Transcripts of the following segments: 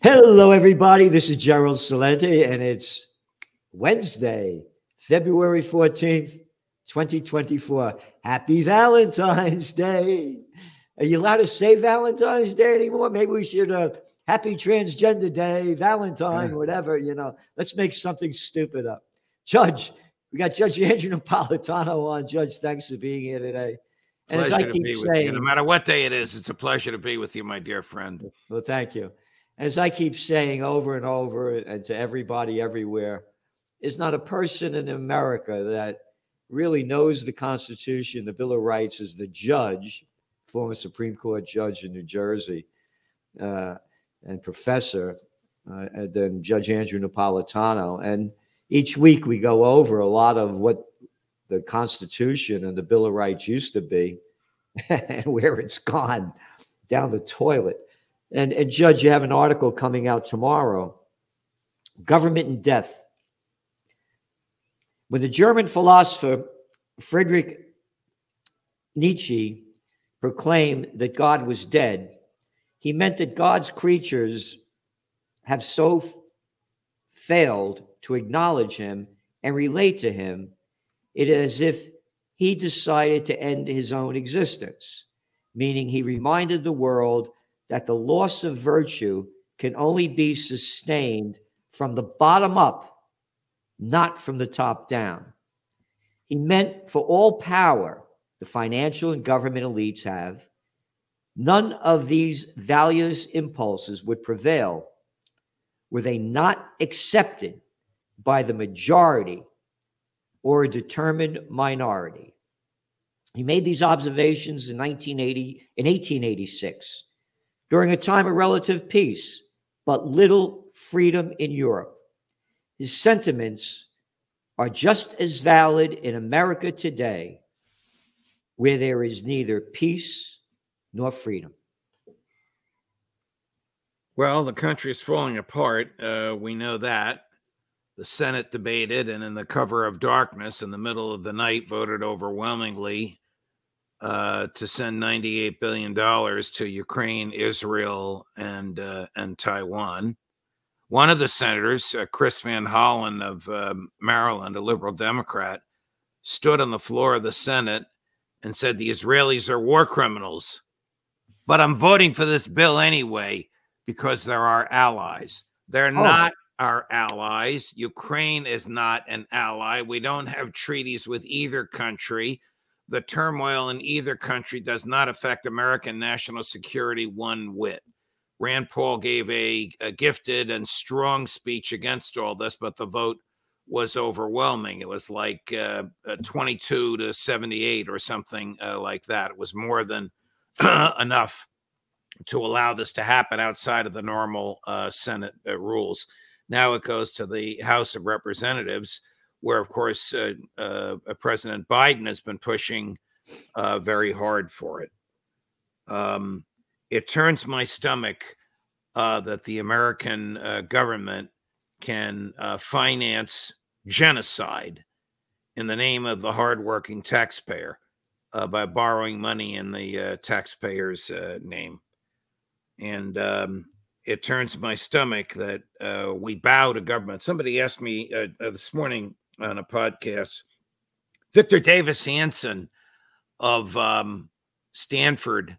Hello, everybody. This is Gerald Salenti, and it's Wednesday, February 14th, 2024. Happy Valentine's Day. Are you allowed to say Valentine's Day anymore? Maybe we should, Happy Transgender Day, Valentine, whatever, Let's make something stupid up. Judge, we got Judge Andrew Napolitano on. Judge, thanks for being here today. And as I keep saying, no matter what day it is, it's a pleasure to be with you, my dear friend. Well, thank you. As I keep saying over and over, and to everybody everywhere, there's not a person in America that really knows the Constitution, the Bill of Rights, as the judge, former Supreme Court judge in New Jersey, and professor, than Judge Andrew Napolitano. And each week we go over a lot of what the Constitution and the Bill of Rights used to be and where it's gone down the toilet. And Judge, you have an article coming out tomorrow, Government and Death. When the German philosopher Friedrich Nietzsche proclaimed that God was dead, he meant that God's creatures have so failed to acknowledge him and relate to him, it is as if he decided to end his own existence, meaning he reminded the world that the loss of virtue can only be sustained from the bottom up, not from the top down. He meant for all power the financial and government elites have, none of these values impulses would prevail were they not accepted by the majority or a determined minority. He made these observations in 1886. During a time of relative peace, but little freedom in Europe. His sentiments are just as valid in America today, where there is neither peace nor freedom. Well, the country is falling apart. We know that. The Senate debated, and in the cover of darkness, in the middle of the night, voted overwhelmingly to send $98 billion to Ukraine, Israel, and Taiwan. One of the senators, Chris Van Hollen of Maryland, a liberal Democrat, stood on the floor of the Senate and said, the Israelis are war criminals, but I'm voting for this bill anyway because they're our allies. They're not our allies. Ukraine is not an ally. We don't have treaties with either country. The turmoil in either country does not affect American national security one whit. Rand Paul gave a gifted and strong speech against all this, but the vote was overwhelming. It was like 22 to 78 or something like that. It was more than enough to allow this to happen outside of the normal Senate rules. Now it goes to the House of Representatives, where, of course, President Biden has been pushing very hard for it. It turns my stomach that the American government can finance genocide in the name of the hardworking taxpayer by borrowing money in the taxpayer's name. And it turns my stomach that we bow to government. Somebody asked me this morning on a podcast, Victor Davis Hanson of Stanford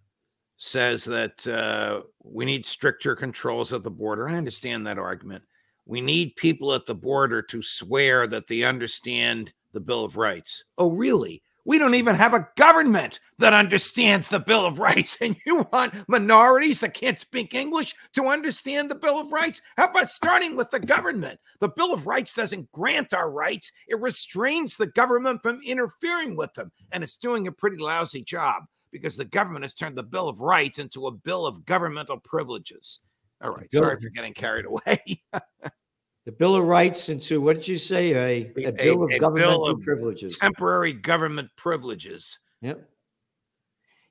says that we need stricter controls at the border. I understand that argument. We need people at the border to swear that they understand the Bill of Rights. Oh, really? We don't even have a government that understands the Bill of Rights, and you want minorities that can't speak English to understand the Bill of Rights? How about starting with the government? The Bill of Rights doesn't grant our rights. It restrains the government from interfering with them, and it's doing a pretty lousy job because the government has turned the Bill of Rights into a bill of governmental privileges. All right, sorry for getting carried away. The Bill of Rights into, what did you say? A bill of governmental privileges. Temporary government privileges. Yep.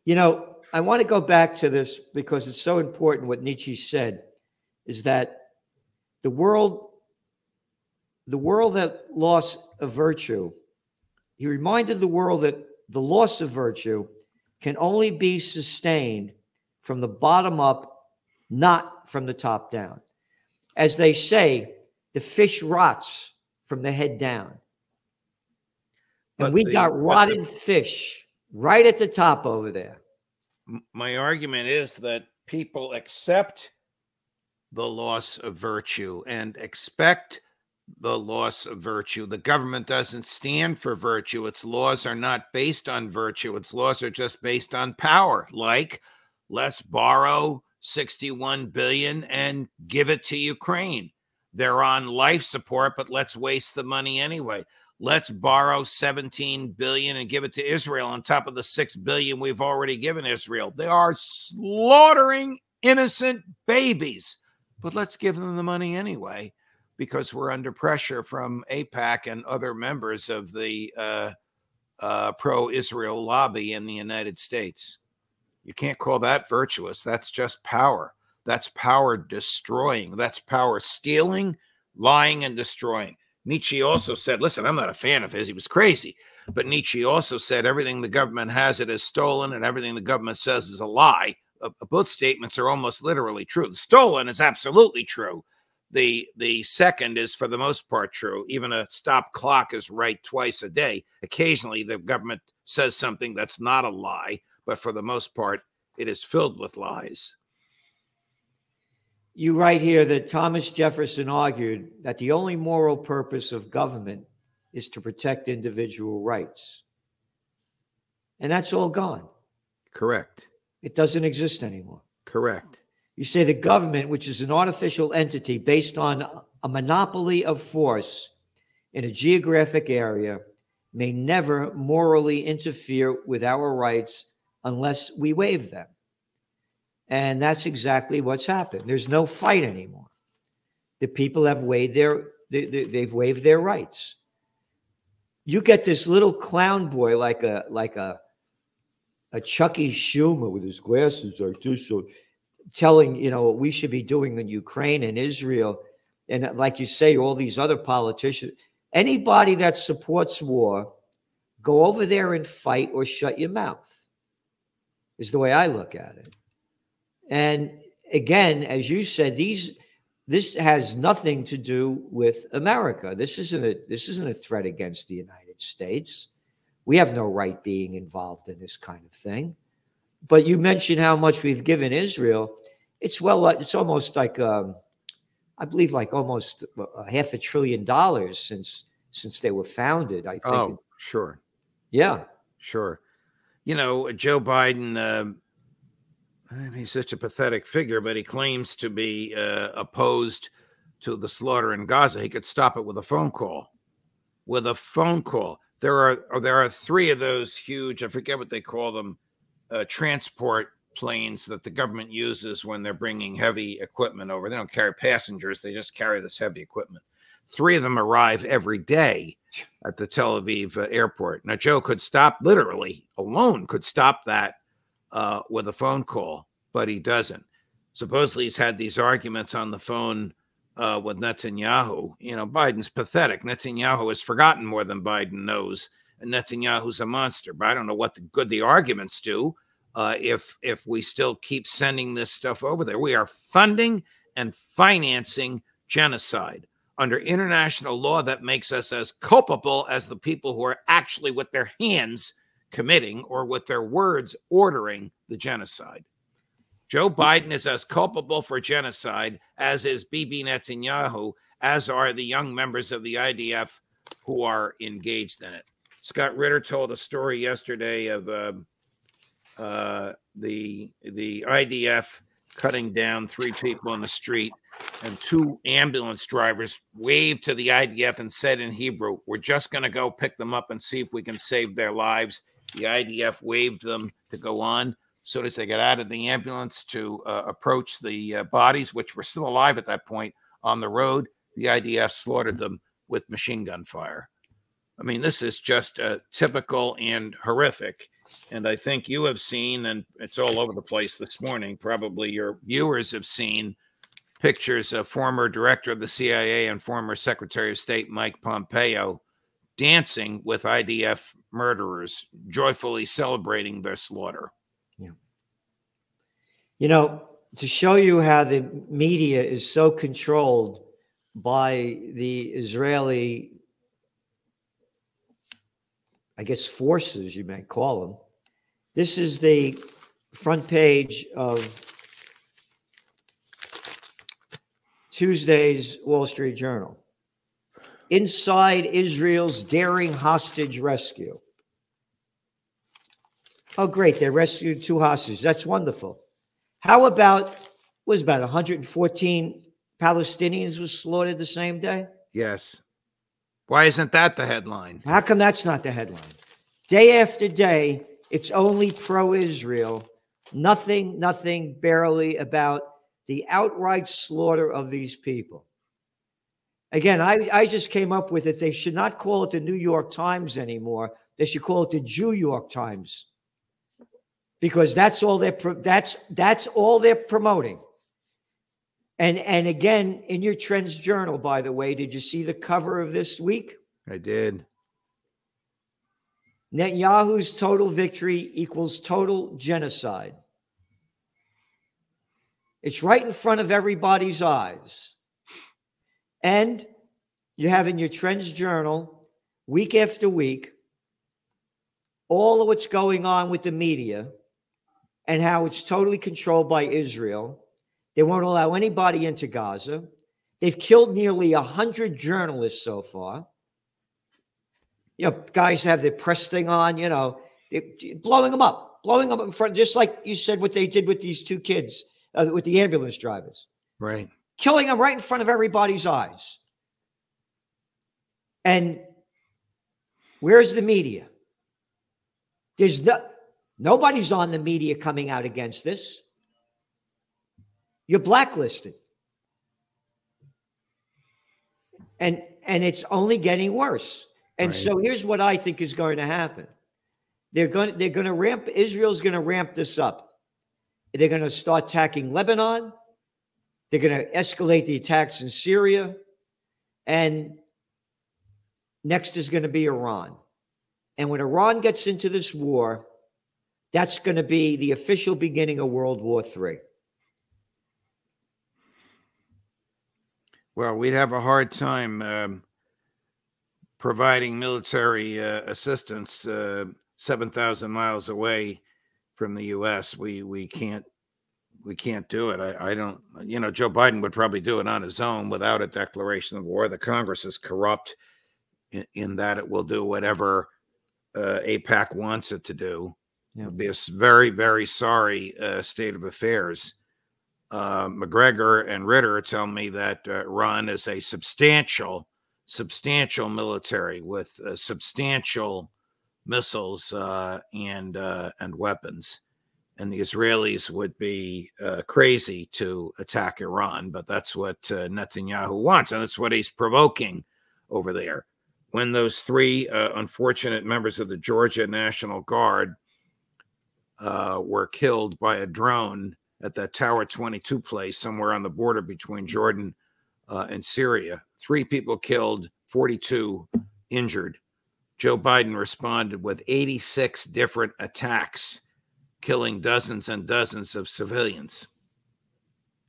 I want to go back to this because it's so important what Nietzsche said, is that the world that lost of virtue, he reminded the world that the loss of virtue can only be sustained from the bottom up, not from the top down. as they say, the fish rots from the head down. And we got rotten fish right at the top over there. My argument is that people accept the loss of virtue and expect the loss of virtue. The government doesn't stand for virtue. Its laws are not based on virtue. Its laws are just based on power. Like, let's borrow 61 billion and give it to Ukraine. They're on life support, but let's waste the money anyway. Let's borrow 17 billion and give it to Israel on top of the 6 billion we've already given Israel. They are slaughtering innocent babies, but let's give them the money anyway, because we're under pressure from AIPAC and other members of the pro-Israel lobby in the United States. You can't call that virtuous. That's just power. That's power destroying. That's power stealing, lying, and destroying. Nietzsche also said, listen, I'm not a fan of his. He was crazy. But Nietzsche also said everything the government has, it is stolen, and everything the government says is a lie. Both statements are almost literally true. The stolen is absolutely true. The second is for the most part true. Even a stop clock is right twice a day. Occasionally, the government says something that's not a lie, but for the most part, it is filled with lies. You write here that Thomas Jefferson argued that the only moral purpose of government is to protect individual rights. And that's all gone. Correct. It doesn't exist anymore. Correct. You say the government, which is an artificial entity based on a monopoly of force in a geographic area, may never morally interfere with our rights unless we waive them. And that's exactly what's happened. There's no fight anymore. The people have waived they've waived their rights. You get this little clown boy like a Chucky Schumer with his glasses like this, so telling, what we should be doing in Ukraine and Israel. And like you say, all these other politicians, anybody that supports war, go over there and fight or shut your mouth, is the way I look at it. And again, as you said, this has nothing to do with America. This isn't a threat against the United States. We have no right being involved in this kind of thing. But you mentioned how much we've given Israel. It's almost like I believe like almost $500 billion since they were founded. I think. Oh, sure. Yeah, sure. Joe Biden. He's such a pathetic figure, but he claims to be opposed to the slaughter in Gaza. He could stop it with a phone call. With a phone call. There are 3 of those huge, I forget what they call them, transport planes that the government uses when they're bringing heavy equipment over. They don't carry passengers. They just carry this heavy equipment. 3 of them arrive every day at the Tel Aviv airport. Now, Joe could stop, literally alone, could stop that with a phone call, but he doesn't. Supposedly he's had these arguments on the phone with Netanyahu. Biden's pathetic. Netanyahu has forgotten more than Biden knows, and Netanyahu's a monster. But I don't know what good the arguments do if we still keep sending this stuff over there. We are funding and financing genocide under international law that makes us as culpable as the people who are actually with their hands committing or with their words ordering the genocide. Joe Biden is as culpable for genocide as is Bibi Netanyahu, as are the young members of the IDF who are engaged in it. Scott Ritter told a story yesterday of the IDF cutting down 3 people in the street, and 2 ambulance drivers waved to the IDF and said in Hebrew, "We're just going to go pick them up and see if we can save their lives." The IDF waved them to go on. So as they got out of the ambulance to approach the bodies, which were still alive at that point, on the road, the IDF slaughtered them with machine gun fire. I mean, this is just typical and horrific. And I think you have seen, and it's all over the place this morning, probably your viewers have seen pictures of former director of the CIA and former Secretary of State Mike Pompeo dancing with IDF murderers, joyfully celebrating their slaughter. Yeah. to show you how the media is so controlled by the Israeli, I guess, forces, you may call them. This is the front page of Tuesday's Wall Street Journal. Inside Israel's daring hostage rescue. Oh, great. They rescued 2 hostages. That's wonderful. How about, was about 114 Palestinians was slaughtered the same day? Yes. Why isn't that the headline? How come that's not the headline? Day after day, it's only pro-Israel. Nothing barely about the outright slaughter of these people. Again, I just came up with it. They should not call it the New York Times anymore. They should call it the Jew York Times, because that's all they're promoting. And again, in your Trends Journal, by the way, did you see the cover of this week? I did. Netanyahu's total victory equals total genocide. It's right in front of everybody's eyes. And you have in your Trends Journal, week after week, all of what's going on with the media and how it's totally controlled by Israel. They won't allow anybody into Gaza. They've killed nearly 100 journalists so far. You know, guys have their press thing on, you know, blowing them up in front, just like you said what they did with these 2 kids, with the ambulance drivers. Right. Killing them right in front of everybody's eyes. And where's the media? There's nobody's on the media coming out against this. You're blacklisted. And it's only getting worse. And so here's what I think is going to happen. They're going to ramp, Israel's going to ramp this up. They're going to start attacking Lebanon. They're going to escalate the attacks in Syria. And next is going to be Iran. And when Iran gets into this war, that's going to be the official beginning of World War III. Well, we'd have a hard time providing military assistance 7,000 miles away from the U.S. We can't do it. I don't, Joe Biden would probably do it on his own without a declaration of war. The Congress is corrupt in that it will do whatever AIPAC wants it to do. Yeah. It'll be a very, very sorry state of affairs. McGregor and Ritter tell me that Iran is a substantial military with substantial missiles and weapons. And the Israelis would be crazy to attack Iran, but that's what Netanyahu wants, and that's what he's provoking over there. When those 3 unfortunate members of the Georgia National Guard were killed by a drone at that Tower 22 place somewhere on the border between Jordan and Syria, 3 people killed, 42 injured. Joe Biden responded with 86 different attacks, killing dozens and dozens of civilians.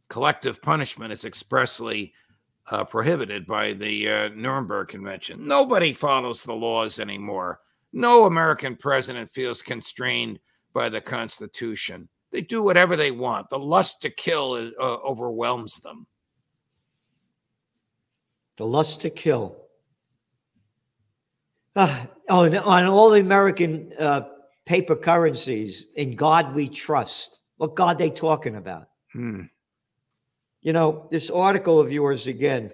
Collective punishment is expressly prohibited by the Nuremberg Convention. Nobody follows the laws anymore. No American president feels constrained by the Constitution. They do whatever they want. The lust to kill overwhelms them. The lust to kill. On all the American paper currencies, in God we trust. What God they talking about? This article of yours again.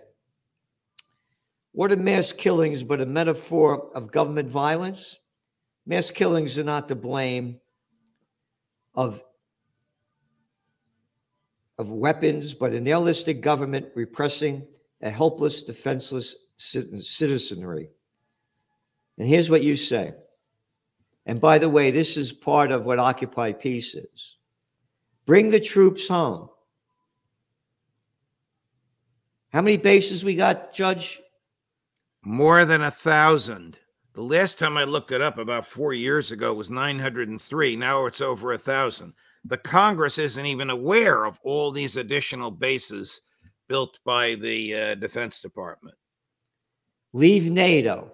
What are mass killings but a metaphor of government violence? Mass killings are not to blame of weapons, but a nihilistic government repressing a helpless, defenseless citizenry. And here's what you say. And by the way, this is part of what Occupy Peace is. Bring the troops home. How many bases we got, Judge? More than 1,000. The last time I looked it up about 4 years ago was 903. Now it's over 1,000. The Congress isn't even aware of all these additional bases built by the Defense Department. Leave NATO.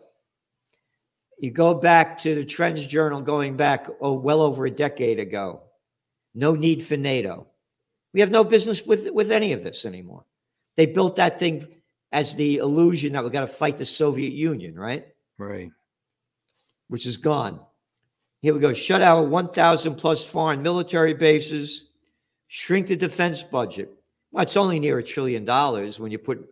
You go back to the Trends Journal going back, well over a decade ago. No need for NATO. We have no business with any of this anymore. They built that thing as the illusion that we're going to fight the Soviet Union, right? Right. Which is gone. Here we go. Shut our 1,000 plus foreign military bases. Shrink the defense budget. Well, it's only near $1 trillion when you put,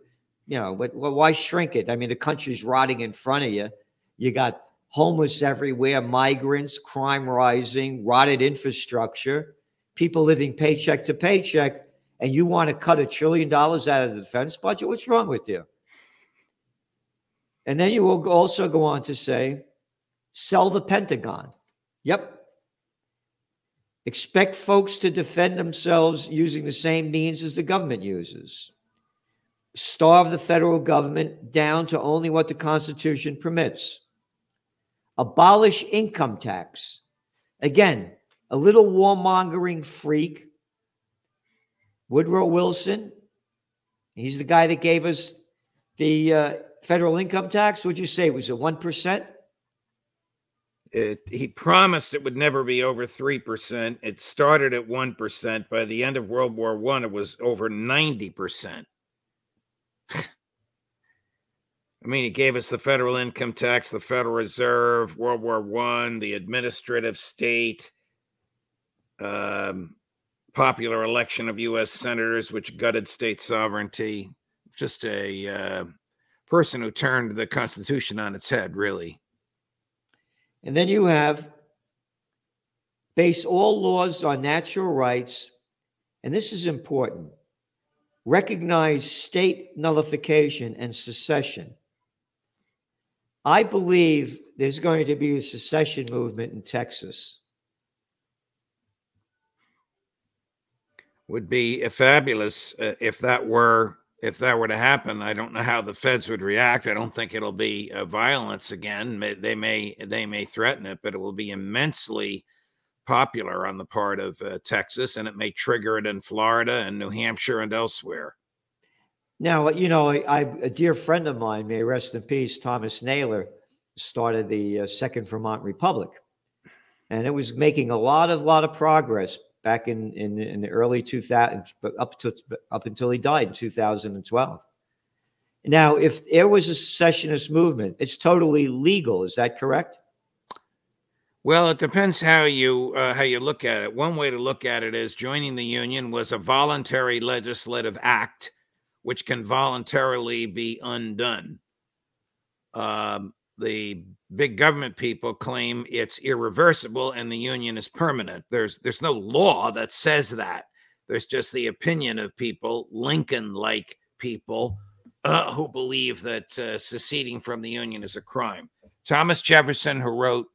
well, why shrink it? I mean, the country's rotting in front of you. You got homeless everywhere, migrants, crime rising, rotted infrastructure, people living paycheck to paycheck, and you want to cut $1 trillion out of the defense budget? What's wrong with you? And then you will also go on to say, sell the Pentagon. Yep. Expect folks to defend themselves using the same means as the government uses. Starve the federal government down to only what the Constitution permits. Abolish income tax. Again, a little warmongering freak, Woodrow Wilson, he's the guy that gave us the federal income tax. What'd you say? Was it 1%? He promised it would never be over 3%. It started at 1%. By the end of World War I, it was over 90%. I mean, he gave us the federal income tax, the Federal Reserve, World War I, the administrative state, popular election of U.S. senators, which gutted state sovereignty. Just a person who turned the Constitution on its head, really. And then you have base all laws on natural rights, and this is important, recognize state nullification and secession. I believe there's going to be a secession movement in Texas. Would be fabulous if that were to happen. I don't know how the feds would react. I don't think it'll be violence again. They may threaten it, but it will be immensely popular on the part of Texas, and it may trigger it in Florida and New Hampshire and elsewhere. Now, a dear friend of mine, may rest in peace, Thomas Naylor, started the Second Vermont Republic, and it was making a lot of progress back in the early 2000s, but up until he died in 2012. Now, if there was a secessionist movement, it's totally legal. Is that correct? Well, it depends how you look at it. One way to look at it is joining the Union was a voluntary legislative act, which can voluntarily be undone. The big government people claim it's irreversible and the Union is permanent. There's no law that says that. There's just the opinion of people, Lincoln-like people, who believe that seceding from the Union is a crime. Thomas Jefferson, who wrote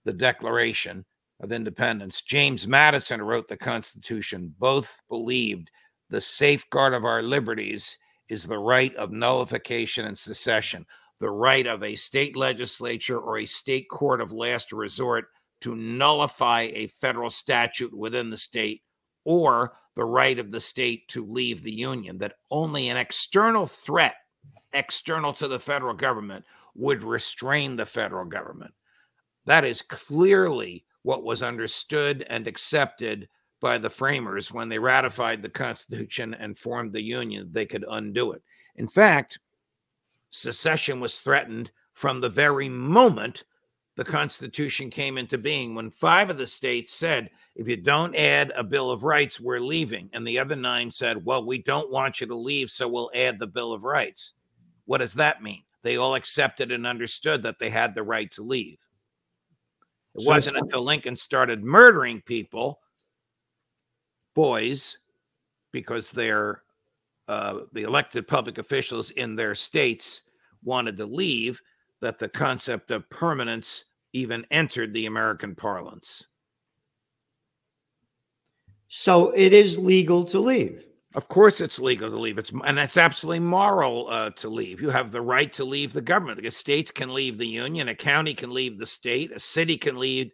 the Declaration of Independence, James Madison, who wrote the Constitution, both believed the safeguard of our liberties is the right of nullification and secession, the right of a state legislature or a state court of last resort to nullify a federal statute within the state, or the right of the state to leave the Union, that only an external threat, external to the federal government, would restrain the federal government. That is clearly what was understood and accepted by the framers when they ratified the Constitution and formed the Union. They could undo it. In fact, secession was threatened from the very moment the Constitution came into being, when 5 of the states said, if you don't add a Bill of Rights, we're leaving. And the other 9 said, well, we don't want you to leave, so we'll add the Bill of Rights. What does that mean? They all accepted and understood that they had the right to leave. It wasn't until Lincoln started murdering people, boys, because they're the elected public officials in their states wanted to leave, that the concept of permanence even entered the American parlance. So it is legal to leave. Of course it's legal to leave. And it's absolutely moral to leave. You have the right to leave the government. The states can leave the union. A county can leave the state. A city can leave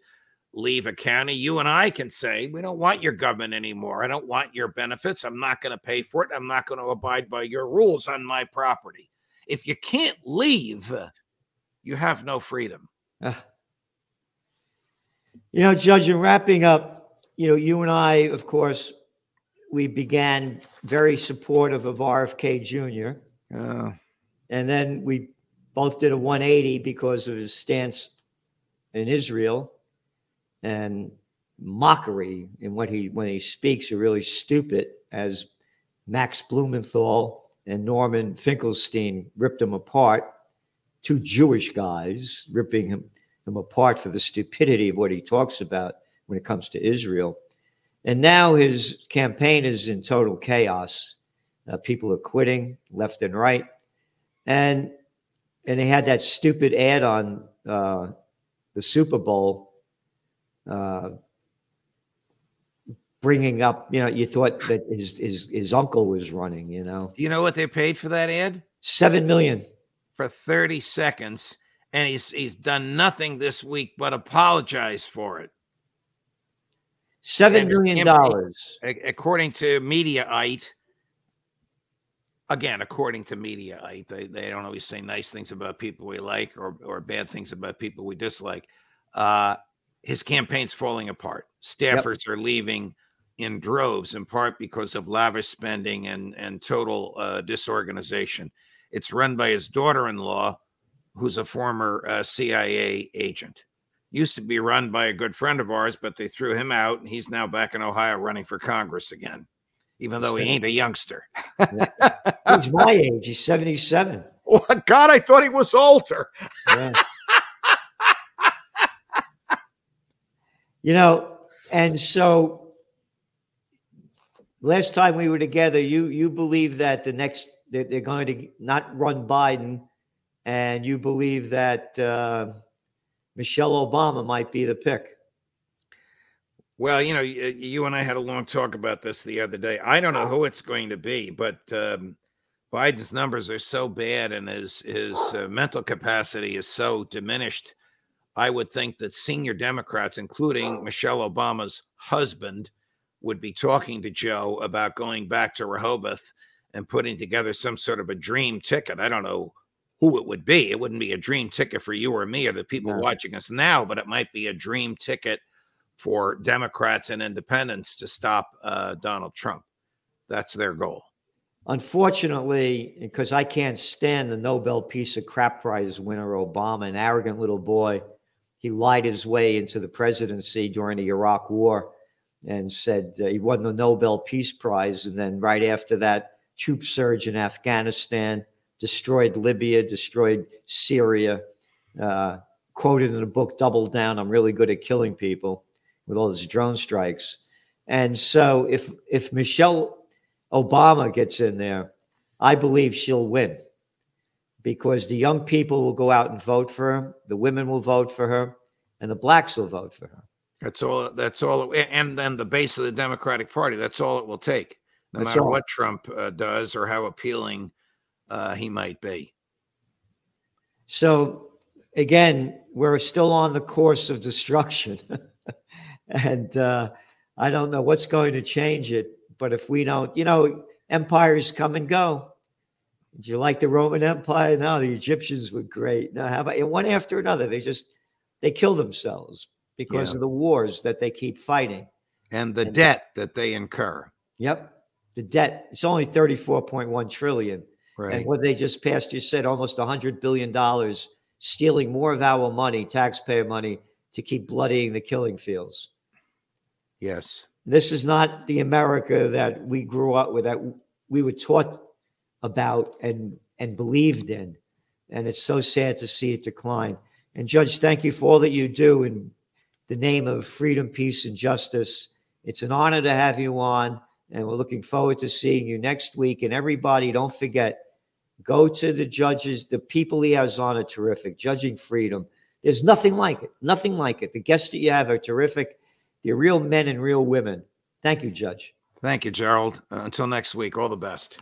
leave a county. You and I can say, we don't want your government anymore. I don't want your benefits. I'm not going to pay for it. I'm not going to abide by your rules on my property. If you can't leave, you have no freedom. Judge, in wrapping up, you and I, of course, we began very supportive of RFK Jr. And then we both did a 180 because of his stance in Israel and mockery in when he speaks are really stupid, as Max Blumenthal and Norman Finkelstein ripped him apart. Two Jewish guys ripping him apart for the stupidity of what he talks about when it comes to Israel. And now his campaign is in total chaos. People are quitting left and right. And they had that stupid ad on the Super Bowl bringing up, you thought that his uncle was running, Do you know what they paid for that ad? $7 million. For 30 seconds. And he's done nothing this week but apologize for it. $7 million. According to Mediaite, again, according to Mediaite, they don't always say nice things about people we like or bad things about people we dislike. His campaign's falling apart. Staffers are leaving in droves, in part because of lavish spending and total disorganization. It's run by his daughter-in-law, who's a former CIA agent. Used to be run by a good friend of ours, but they threw him out, and he's now back in Ohio running for Congress again, even though he ain't a youngster. He's my age. He's 77. Oh, God, I thought he was older. Yeah. And so last time we were together, you believe that they're going to not run Biden, and you believe that Michelle Obama might be the pick. Well, you and I had a long talk about this the other day. I don't know who it's going to be, but Biden's numbers are so bad and his mental capacity is so diminished. I would think that senior Democrats, including Michelle Obama's husband, would be talking to Joe about going back to Rehoboth and putting together some sort of a dream ticket. I don't know who it would be. It wouldn't be a dream ticket for you or me or the people watching us now, but it might be a dream ticket for Democrats and independents to stop Donald Trump. That's their goal. Unfortunately, because I can't stand the Nobel Peace of Crap Prize winner, Obama, an arrogant little boy. He lied his way into the presidency during the Iraq War and said he won the Nobel Peace Prize. And then right after that, troop surge in Afghanistan, destroyed Libya, destroyed Syria, quoted in the book, doubled down, I'm really good at killing people with all these drone strikes. And so if Michelle Obama gets in there, I believe she'll win, because the young people will go out and vote for her, the women will vote for her, and the blacks will vote for her. That's all. And then the base of the Democratic Party, that's all it will take, no matter what Trump does or how appealing he might be. So again, we're still on the course of destruction. And I don't know what's going to change it. But if we don't, empires come and go. Did you like the Roman Empire? No, the Egyptians were great. No, how about one after another? They kill themselves because of the wars that they keep fighting. And the debt that they incur. Yep. The debt, it's only 34.1 trillion. Right. And what they just passed, you said almost $100 billion, stealing more of our money, taxpayer money, to keep bloodying the killing fields. Yes. This is not the America that we grew up with, that we were taught about and believed in. And it's so sad to see it decline. And Judge, thank you for all that you do in the name of freedom, peace, and justice. It's an honor to have you on, and we're looking forward to seeing you next week. And everybody, don't forget, go to the judges. The people he has on are terrific. Judging Freedom. There's nothing like it. Nothing like it. The guests that you have are terrific. They're real men and real women. Thank you, Judge. Thank you, Gerald. Until next week, all the best.